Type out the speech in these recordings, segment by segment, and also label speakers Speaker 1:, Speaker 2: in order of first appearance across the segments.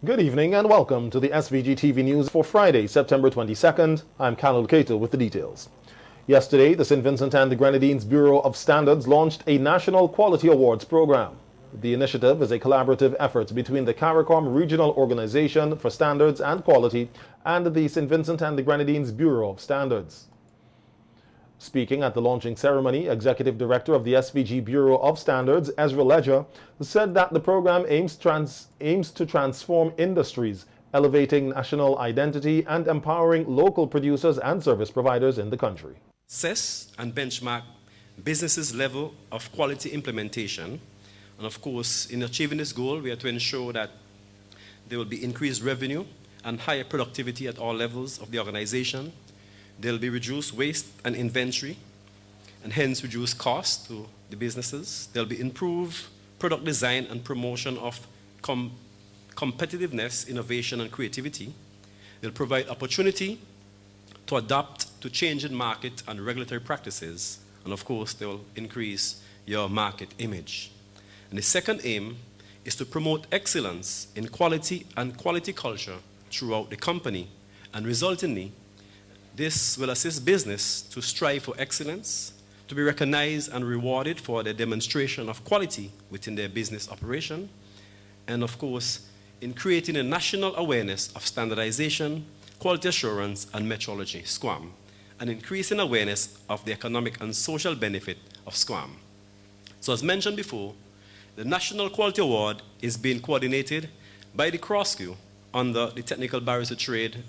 Speaker 1: Good evening and welcome to the SVG-TV News for Friday, September 22nd. I'm Khalil Cato with the details. Yesterday, the St. Vincent and the Grenadines Bureau of Standards launched a National Quality Awards program. The initiative is a collaborative effort between the CARICOM Regional Organization for Standards and Quality and the St. Vincent and the Grenadines Bureau of Standards. Speaking at the launching ceremony, Executive Director of the SVG Bureau of Standards, Ezra Ledger, said that the program aims to transform industries, elevating national identity and empowering local producers and service providers in the country.
Speaker 2: Assess and benchmark businesses' level of quality implementation. And of course, in achieving this goal, we are to ensure that there will be increased revenue and higher productivity at all levels of the organization. There will be reduced waste and inventory, and hence reduced costs to the businesses. There will be improved product design and promotion of competitiveness, innovation, and creativity. They'll provide opportunity to adapt to changing market and regulatory practices. And of course, they will increase your market image. And the second aim is to promote excellence in quality and quality culture throughout the company, and resultingly, this will assist business to strive for excellence, to be recognized and rewarded for their demonstration of quality within their business operation, and of course, in creating a national awareness of standardization, quality assurance, and metrology, SQAM, and increasing awareness of the economic and social benefit of SQAM. So as mentioned before, the National Quality Award is being coordinated by the CROSQ under the Technical Barriers to Trade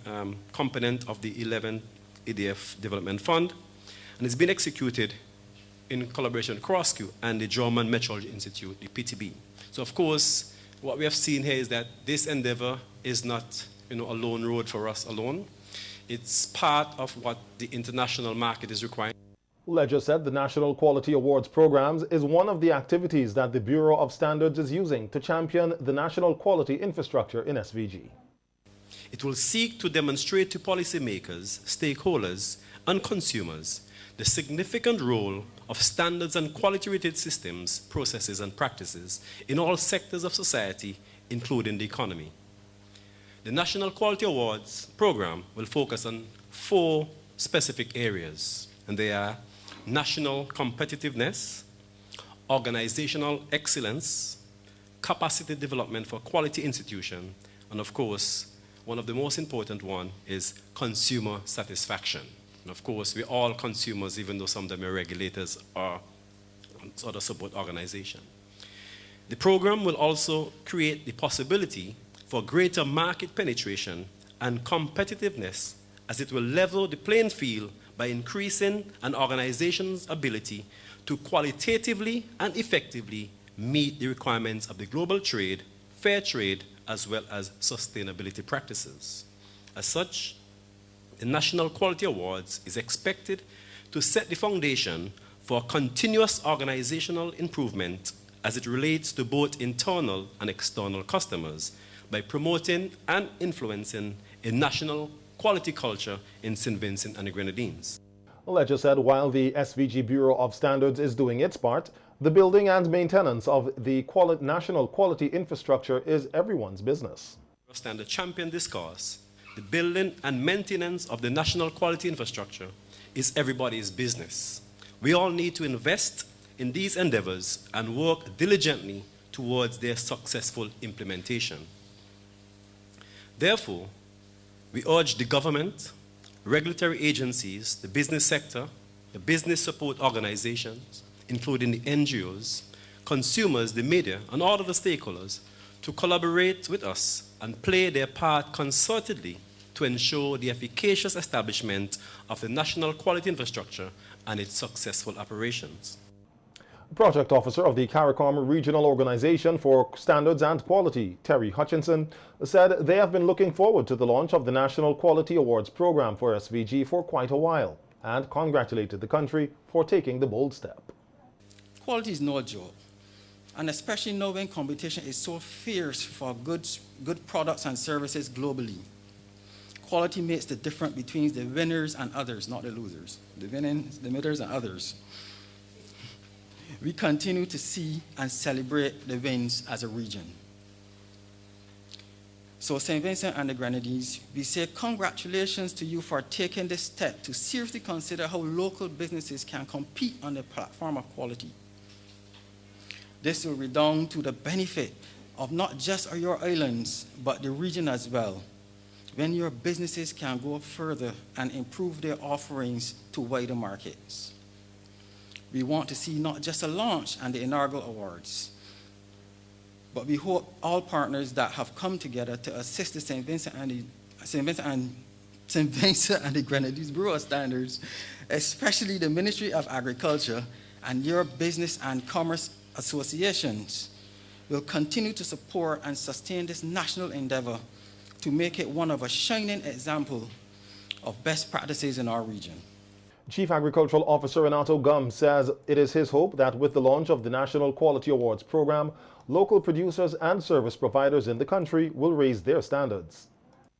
Speaker 2: component of the 11th EDF Development Fund, and it's been executed in collaboration with CROSQ and the German Metrology Institute, the PTB. So of course, what we have seen here is that this endeavor is not a lone road for us alone. It's part of what the international market is requiring.
Speaker 1: Ledger said the National Quality Awards programs is one of the activities that the Bureau of Standards is using to champion the national quality infrastructure in SVG.
Speaker 2: It will seek to demonstrate to policymakers, stakeholders, and consumers the significant role of standards and quality-rated systems, processes, and practices in all sectors of society, including the economy. The National Quality Awards program will focus on 4 specific areas, and they are national competitiveness, organizational excellence, capacity development for quality institution, and of course, one of the most important one is consumer satisfaction. And of course, we're all consumers, even though some of them are regulators or other support organizations. The program will also create the possibility for greater market penetration and competitiveness, as it will level the playing field by increasing an organization's ability to qualitatively and effectively meet the requirements of the global trade, fair trade, as well as sustainability practices. As such, the National Quality Awards is expected to set the foundation for continuous organizational improvement as it relates to both internal and external customers by promoting and influencing a national quality culture in St. Vincent and the Grenadines.
Speaker 1: Ledger said while the SVG Bureau of Standards is doing its part, the building and maintenance of the national quality infrastructure is everyone's business.
Speaker 2: Standard champion this cause. The building and maintenance of the national quality infrastructure is everybody's business. We all need to invest in these endeavors and work diligently towards their successful implementation. Therefore, we urge the government, regulatory agencies, the business sector, the business support organizations, including the NGOs, consumers, the media, and all of the stakeholders to collaborate with us and play their part concertedly to ensure the efficacious establishment of the national quality infrastructure and its successful operations.
Speaker 1: Project Officer of the CARICOM Regional Organization for Standards and Quality, Terry Hutchinson, said they have been looking forward to the launch of the National Quality Awards program for SVG for quite a while and congratulated the country for taking the bold step.
Speaker 3: Quality is no joke, and especially now when competition is so fierce for good products and services globally. Quality makes the difference between the winners and others, not the losers. The winners and others. We continue to see and celebrate the wins as a region. So St. Vincent and the Grenadines, we say congratulations to you for taking this step to seriously consider how local businesses can compete on the platform of quality. This will redound to the benefit of not just your islands, but the region as well, when your businesses can go further and improve their offerings to wider markets. We want to see not just a launch and the inaugural awards, but we hope all partners that have come together to assist the St. Vincent and the Grenadines Bureau of Standards, especially the Ministry of Agriculture and your business and commerce associations, will continue to support and sustain this national endeavor to make it one of a shining example of best practices in our region.
Speaker 1: Chief Agricultural Officer Renato Gum says it is his hope that with the launch of the National Quality Awards program, local producers and service providers in the country will raise their standards.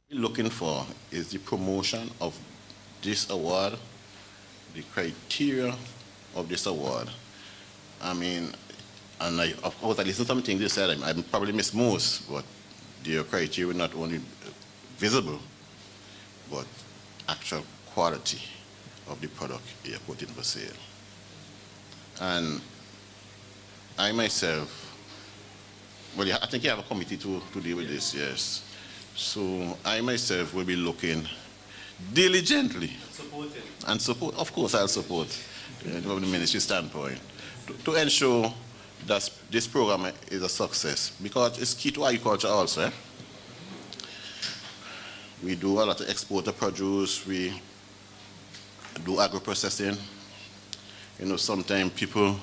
Speaker 4: What we're looking for is the promotion of this award, the criteria of this award. I mean, and of course, I listened to some things you said, I probably missed most, but the criteria not only visible, but actual quality of the product you're putting for sale. And I myself, well, I think you have a committee to deal with this, yes. So I myself will be looking diligently and support, of course I'll support from the ministry standpoint, to ensure that this program is a success, because it's key to agriculture also. We do a lot of export of produce, we do agro-processing. You know, sometimes people,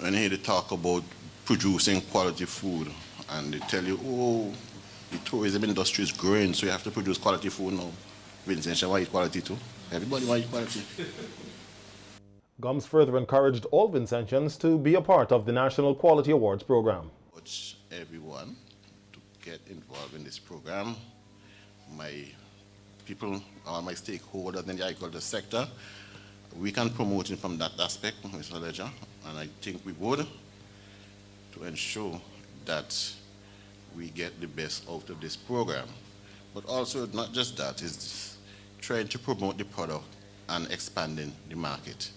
Speaker 4: when they hear they talk about producing quality food, and they tell you, oh, the tourism industry is growing, so you have to produce quality food now. Vincent, shall I eat quality too? Everybody want to eat quality.
Speaker 1: Gums further encouraged all Vincentians to be a part of the National Quality Awards program.
Speaker 4: Urge everyone to get involved in this program. My people, all my stakeholders in the agriculture sector, we can promote it from that aspect, Mr. Ledger, and I think we would, to ensure that we get the best out of this program. But also, not just that, is trying to promote the product and expanding the market.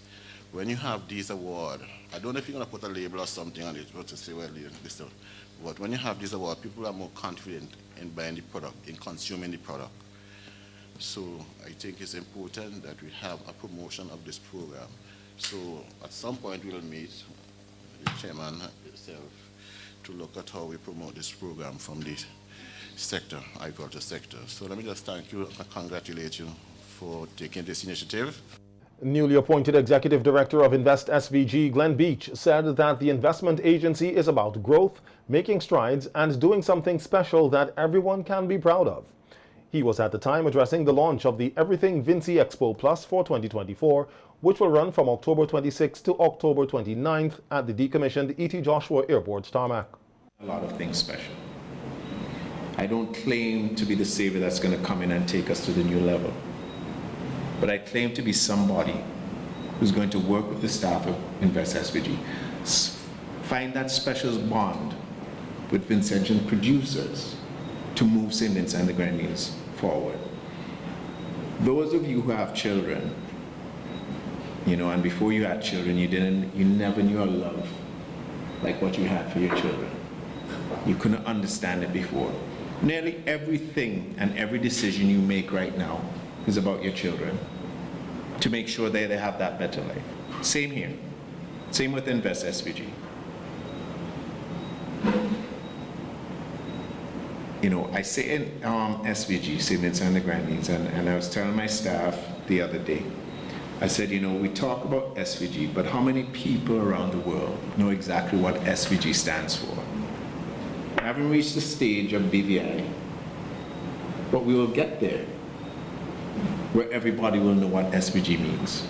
Speaker 4: When you have these awards, I don't know if you're going to put a label or something on it, but to say, well, this stuff. But when you have these awards, people are more confident in buying the product, in consuming the product. So I think it's important that we have a promotion of this program. So at some point we'll meet the chairman himself to look at how we promote this program from the sector, agriculture sector. So let me just thank you and congratulate you for taking this initiative.
Speaker 1: Newly appointed Executive Director of Invest SVG, Glenn Beach, said that the investment agency is about growth, making strides, and doing something special that everyone can be proud of. He was at the time addressing the launch of the Everything Vinci Expo Plus for 2024, which will run from October 26th to October 29th at the decommissioned E.T. Joshua Airport tarmac.
Speaker 5: A lot of things special. I don't claim to be the savior that's going to come in and take us to the new level. But I claim to be somebody who's going to work with the staff of Invest SVG, find that special bond with Vincentian producers to move St. Vincent and the Grenadines forward. Those of you who have children, you know, and before you had children, you never knew a love like what you had for your children. You couldn't understand it before. Nearly everything and every decision you make right now is about your children, to make sure they have that better life. Same here. Same with Invest SVG. You know, I say in SVG, St. Vincent and the Grenadines, and I was telling my staff the other day, I said, you know, we talk about SVG, but how many people around the world know exactly what SVG stands for? I haven't reached the stage of BVI, but we will get there, where everybody will know what SVG means.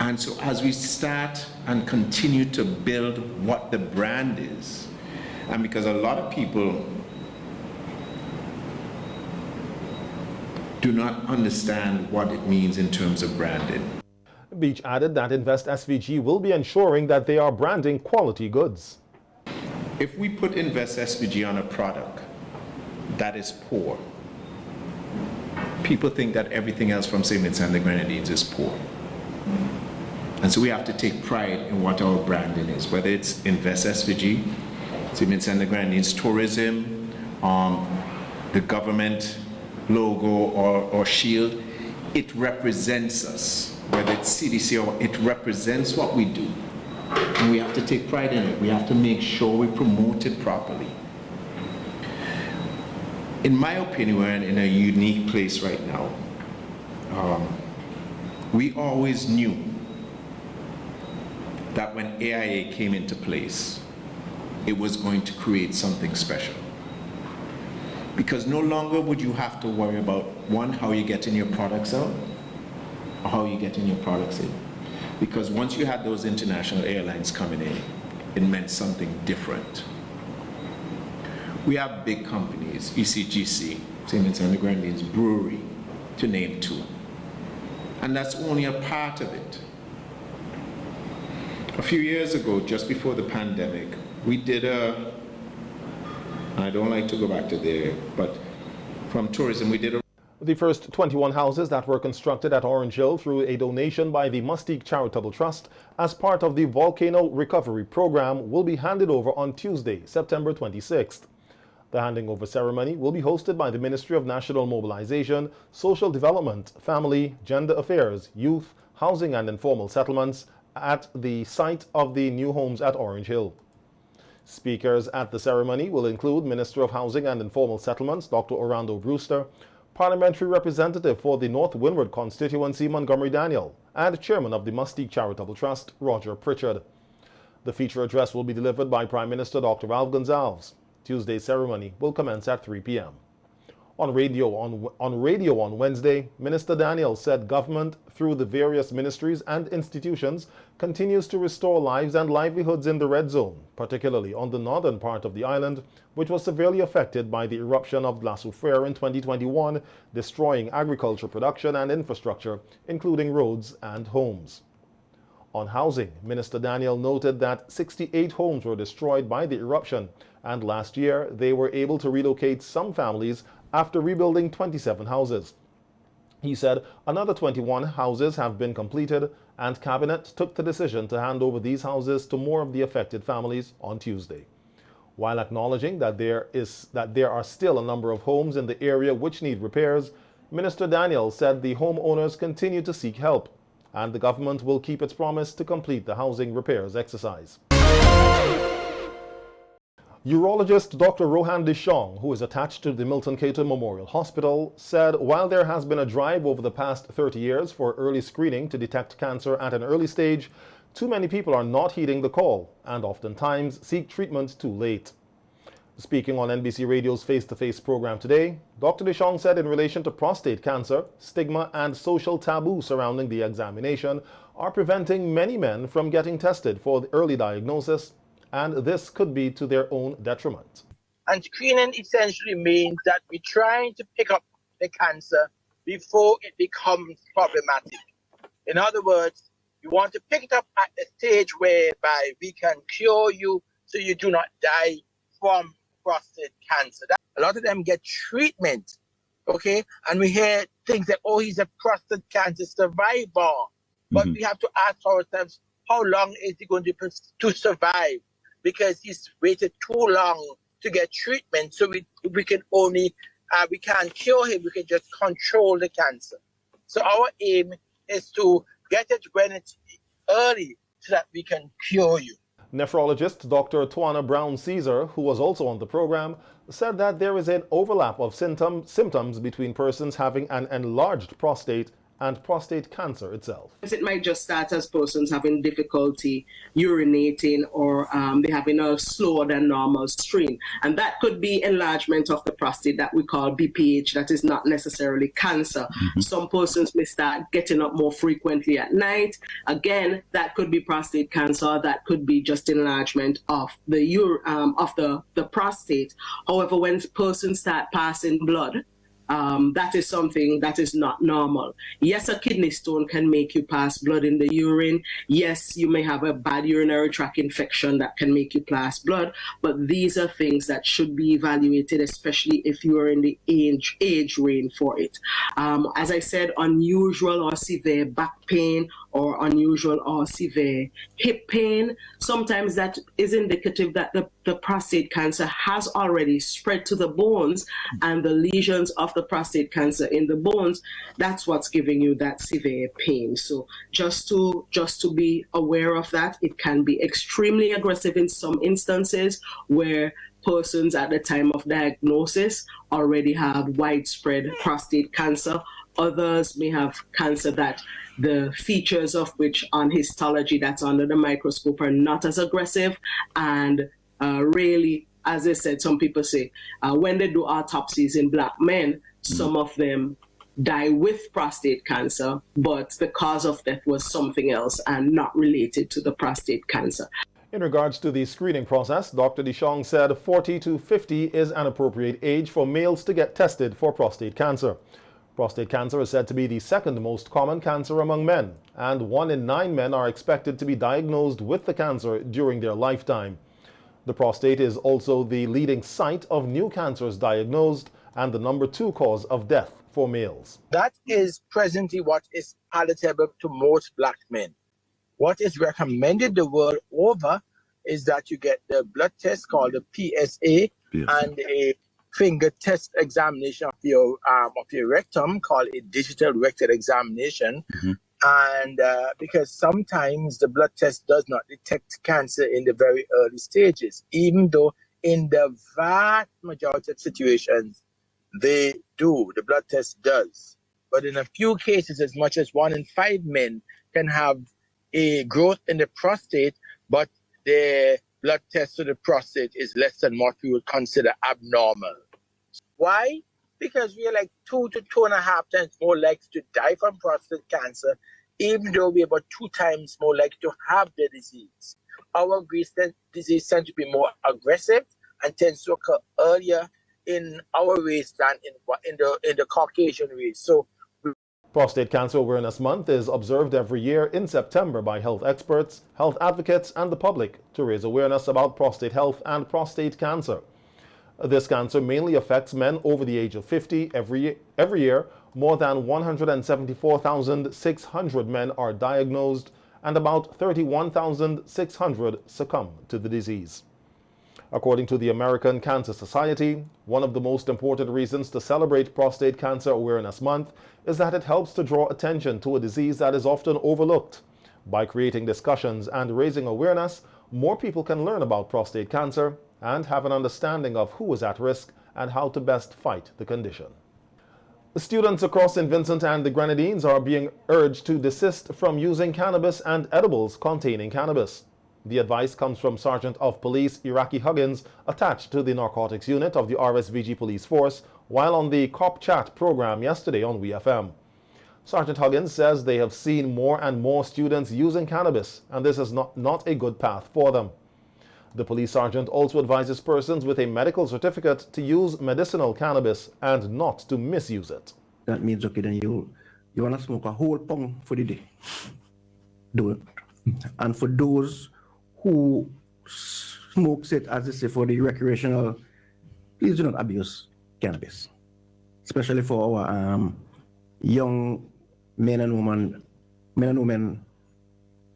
Speaker 5: And so as we start and continue to build what the brand is, and because a lot of people do not understand what it means in terms of branding.
Speaker 1: Beach added that Invest SVG will be ensuring that they are branding quality goods.
Speaker 5: If we put Invest SVG on a product that is poor, people think that everything else from St. Vincent and the Grenadines is poor. And so we have to take pride in what our branding is, whether it's Invest SVG, St. Vincent and the Grenadines tourism, the government logo or shield. It represents us, whether it's CDC or it represents what we do. And we have to take pride in it. We have to make sure we promote it properly. In my opinion, we're in a unique place right now. We always knew that when AIA came into place, it was going to create something special. Because no longer would you have to worry about, one, how you're getting your products out, or how you're getting your products in. Because once you had those international airlines coming in, it meant something different. We have big companies, ECGC, St. Vincent and the Grenadines Brewery, to name two. And that's only a part of it. A few years ago, just before the pandemic, we did I don't like to go back to there, but from tourism, we did
Speaker 1: The first 21 houses that were constructed at Orange Hill through a donation by the Mustique Charitable Trust as part of the Volcano Recovery Program will be handed over on Tuesday, September 26th. The handing over ceremony will be hosted by the Ministry of National Mobilization, Social Development, Family, Gender Affairs, Youth, Housing and Informal Settlements at the site of the new homes at Orange Hill. Speakers at the ceremony will include Minister of Housing and Informal Settlements, Dr. Orlando Brewster, Parliamentary Representative for the North Windward Constituency, Montgomery Daniel, and Chairman of the Mustique Charitable Trust, Roger Pritchard. The feature address will be delivered by Prime Minister Dr. Ralph Gonsalves. Tuesday's ceremony will commence at 3 p.m. On radio on Wednesday, Minister Daniel said government, through the various ministries and institutions, continues to restore lives and livelihoods in the red zone, particularly on the northern part of the island, which was severely affected by the eruption of La Soufrière in 2021, destroying agriculture production and infrastructure, including roads and homes. On housing, Minister Daniel noted that 68 homes were destroyed by the eruption, and last year they were able to relocate some families after rebuilding 27 houses. He said another 21 houses have been completed, and Cabinet took the decision to hand over these houses to more of the affected families on Tuesday. While acknowledging that there are still a number of homes in the area which need repairs, Minister Daniel said the homeowners continue to seek help, and the government will keep its promise to complete the housing repairs exercise. Urologist Dr. Rohan Dishong, who is attached to the Milton Cato Memorial Hospital, said while there has been a drive over the past 30 years for early screening to detect cancer at an early stage, too many people are not heeding the call and oftentimes seek treatment too late. Speaking on NBC Radio's Face-to-Face program today, Dr. Dishong said in relation to prostate cancer, stigma and social taboo surrounding the examination are preventing many men from getting tested for the early diagnosis, and this could be to their own detriment.
Speaker 6: And screening essentially means that we're trying to pick up the cancer before it becomes problematic. In other words, you want to pick it up at the stage whereby we can cure you so you do not die from prostate cancer. A lot of them get treatment, okay? And we hear things like, oh, he's a prostate cancer survivor. But we have to ask ourselves, how long is he going to survive? Because he's waited too long to get treatment, so we can only, we can't cure him, we can just control the cancer. So our aim is to get it when it's early so that we can cure you.
Speaker 1: Nephrologist Dr. Twana Brown-Caesar, who was also on the program, said that there is an overlap of symptoms between persons having an enlarged prostate and prostate cancer itself.
Speaker 7: It might just start as persons having difficulty urinating or they're having a slower than normal stream. And that could be enlargement of the prostate that we call BPH, that is not necessarily cancer. Some persons may start getting up more frequently at night. Again, that could be prostate cancer. That could be just enlargement of the prostate. However, when persons start passing blood, that is something that is not normal. Yes, a kidney stone can make you pass blood in the urine. Yes, you may have a bad urinary tract infection that can make you pass blood, but these are things that should be evaluated, especially if you are in the age range for it. As I said, unusual or severe back pain or unusual or severe hip pain, sometimes that is indicative that the prostate cancer has already spread to the bones, and the lesions of the prostate cancer in the bones, that's what's giving you that severe pain. So just to be aware of that. It can be extremely aggressive in some instances where persons at the time of diagnosis already have widespread prostate cancer. Others may have cancer that the features of which on histology that's under the microscope are not as aggressive. And really, as I said, some people say when they do autopsies in Black men, some of them die with prostate cancer, but the cause of death was something else and not related to the prostate cancer.
Speaker 1: In regards to the screening process, Dr. DeShong said 40 to 50 is an appropriate age for males to get tested for prostate cancer. Prostate cancer is said to be the second most common cancer among men, and 1 in 9 men are expected to be diagnosed with the cancer during their lifetime. The prostate is also the leading site of new cancers diagnosed and the number 2 cause of death for males.
Speaker 6: That is presently what is palatable to most Black men. What is recommended the world over is that you get the blood test called the PSA and a finger test examination of your rectum called a digital rectal examination. And because sometimes the blood test does not detect cancer in the very early stages, even though in the vast majority of situations they do, the blood test does. But in a few cases, as much as 1 in 5 men can have a growth in the prostate, but the blood test to the prostate is less than what we would consider abnormal. Why? Because we are like 2 to 2.5 times more likely to die from prostate cancer, even though we are about 2 times more likely to have the disease. Our disease tends to be more aggressive and tends to occur earlier in our race than in the Caucasian race. So,
Speaker 1: Prostate Cancer Awareness Month is observed every year in September by health experts, health advocates, and the public to raise awareness about prostate health and prostate cancer. This cancer mainly affects men over the age of 50 every year. More than 174,600 men are diagnosed and about 31,600 succumb to the disease. According to the American Cancer Society, one of the most important reasons to celebrate Prostate Cancer Awareness Month is that it helps to draw attention to a disease that is often overlooked. By creating discussions and raising awareness, more people can learn about prostate cancer and have an understanding of who is at risk and how to best fight the condition. Students across St. Vincent and the Grenadines are being urged to desist from using cannabis and edibles containing cannabis. The advice comes from Sergeant of Police Iraqi Huggins, attached to the narcotics unit of the RSVG police force, while on the Cop Chat program yesterday on WeFM. Sergeant Huggins says they have seen more and more students using cannabis, and this is not a good path for them. The police sergeant also advises persons with a medical certificate to use medicinal cannabis and not to misuse it.
Speaker 8: That means, okay, then you want to smoke a whole pound for the day. Do it. And for those who smokes it, as they say, for the recreational, please do not abuse cannabis. Especially for our young men and women,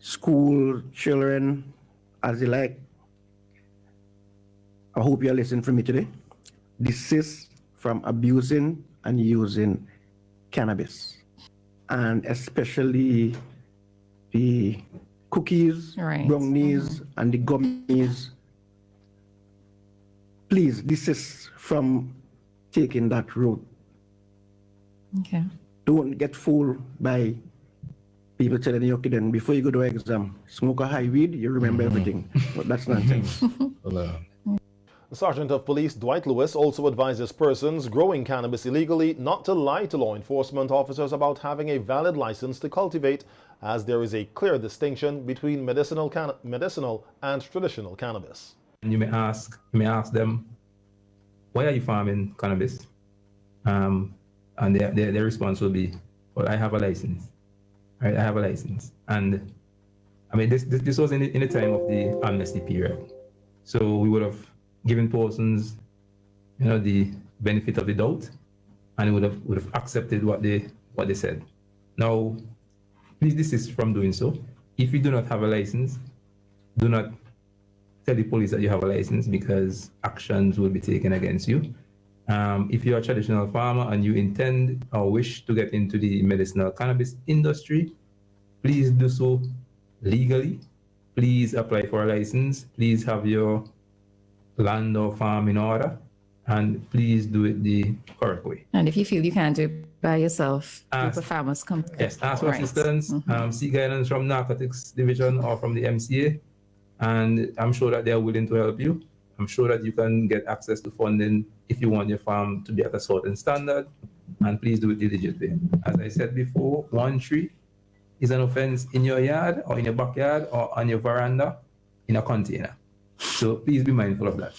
Speaker 8: school children, as they like. I hope you are listening to me today. Desist from abusing and using cannabis, and especially the cookies, brownies, and the gummies. Please desist from taking that road.
Speaker 9: Okay.
Speaker 8: Don't get fooled by people telling you, okay, then before you go to exam, smoke a high weed, you remember everything. But that's nonsense.
Speaker 1: The Sergeant of Police Dwight Lewis also advises persons growing cannabis illegally not to lie to law enforcement officers about having a valid license to cultivate, as there is a clear distinction between medicinal and traditional cannabis.
Speaker 10: And you may ask them, why are you farming cannabis? and their response will be, well, I have a license, right? I have a license. And I mean, this was in the time of the amnesty period. So we would have given persons, the benefit of the doubt, and would have accepted what they said. Now, please desist from doing so. If you do not have a license, do not tell the police that you have a license, because actions will be taken against you. If you're a traditional farmer and you intend or wish to get into the medicinal cannabis industry, please do so legally. Please apply for a license. Please have your land or farm in order, and please do it the correct way.
Speaker 9: And if you feel you can't do it by yourself, group of farmers come.
Speaker 10: Yes, ask for
Speaker 9: Right.
Speaker 10: assistance, seek guidance from Narcotics Division or from the MCA, and I'm sure that they are willing to help you. I'm sure that you can get access to funding if you want your farm to be at a certain standard, and please do it diligently. As I said before, one tree is an offense in your yard or in your backyard or on your veranda in a container. So please be mindful of that.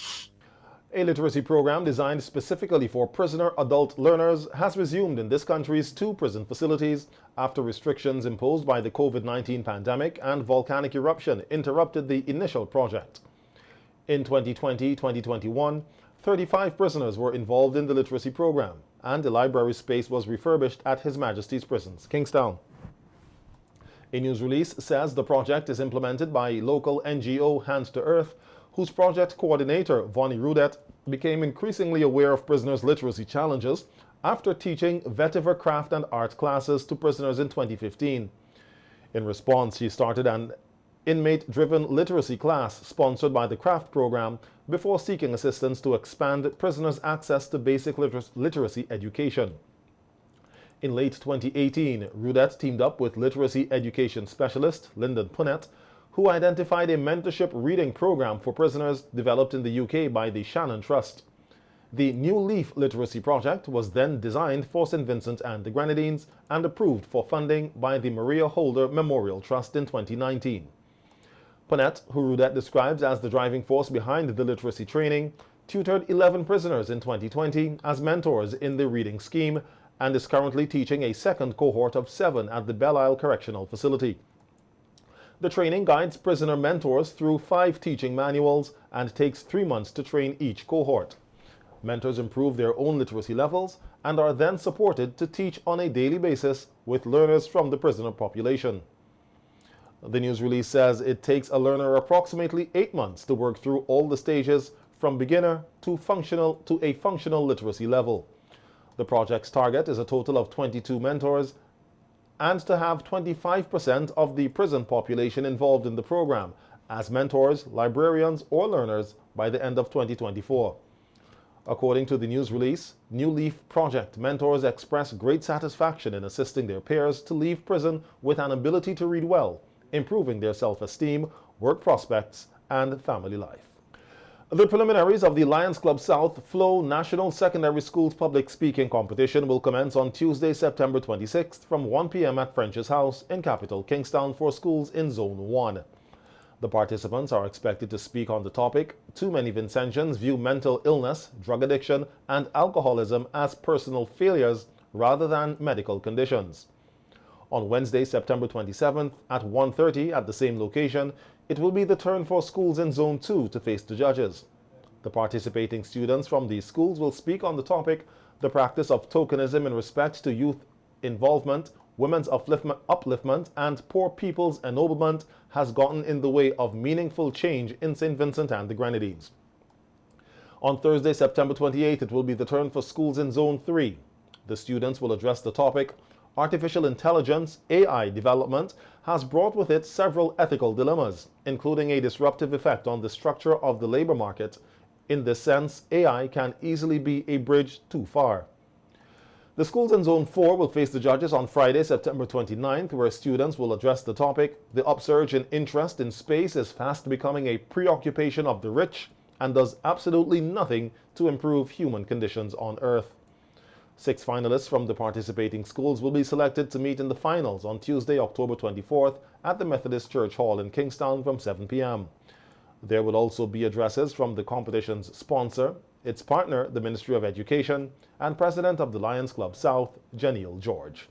Speaker 1: A literacy program designed specifically for prisoner adult learners has resumed in this country's 2 prison facilities after restrictions imposed by the COVID-19 pandemic and volcanic eruption interrupted the initial project. In 2020-2021, 35 prisoners were involved in the literacy program, and the library space was refurbished at His Majesty's Prisons, Kingstown. A news release says the project is implemented by local NGO Hands to Earth, whose project coordinator, Vonnie Rudet, became increasingly aware of prisoners' literacy challenges after teaching vetiver craft and art classes to prisoners in 2015. In response, she started an inmate-driven literacy class sponsored by the craft program before seeking assistance to expand prisoners' access to basic literacy education. In late 2018, Rudet teamed up with literacy education specialist Lyndon Punnett, who identified a mentorship reading program for prisoners developed in the UK by the Shannon Trust. The New Leaf Literacy Project was then designed for St. Vincent and the Grenadines and approved for funding by the Maria Holder Memorial Trust in 2019. Punnett, who Rudet describes as the driving force behind the literacy training, tutored 11 prisoners in 2020 as mentors in the reading scheme and is currently teaching a second cohort of 7 at the Belle Isle Correctional Facility. The training guides prisoner mentors through 5 teaching manuals and takes 3 months to train each cohort. Mentors improve their own literacy levels and are then supported to teach on a daily basis with learners from the prisoner population. The news release says it takes a learner approximately 8 months to work through all the stages from beginner to a functional literacy level. The project's target is a total of 22 mentors and to have 25% of the prison population involved in the program as mentors, librarians, or learners by the end of 2024. According to the news release, New Leaf Project mentors express great satisfaction in assisting their peers to leave prison with an ability to read well, improving their self-esteem, work prospects, and family life. The preliminaries of the Lions Club South Flow National Secondary Schools Public Speaking Competition will commence on Tuesday, September 26th from 1 p.m. at French's House in capital Kingstown for schools in Zone 1. The participants are expected to speak on the topic, Too many Vincentians view mental illness, drug addiction, and alcoholism as personal failures rather than medical conditions. On Wednesday, September 27th at 1:30 at the same location, it will be the turn for schools in Zone 2 to face the judges. The participating students from these schools will speak on the topic, the practice of tokenism in respect to youth involvement, women's upliftment, and poor people's ennoblement has gotten in the way of meaningful change in St. Vincent and the Grenadines. On Thursday, September 28th, it will be the turn for schools in Zone 3. The students will address the topic, Artificial intelligence, AI development, has brought with it several ethical dilemmas, including a disruptive effect on the structure of the labor market. In this sense, AI can easily be a bridge too far. The schools in Zone 4 will face the judges on Friday, September 29th, where students will address the topic, The upsurge in interest in space is fast becoming a preoccupation of the rich and does absolutely nothing to improve human conditions on Earth. 6 finalists from the participating schools will be selected to meet in the finals on Tuesday, October 24th at the Methodist Church Hall in Kingstown from 7 p.m. There will also be addresses from the competition's sponsor, its partner, the Ministry of Education, and President of the Lions Club South, Janelle George.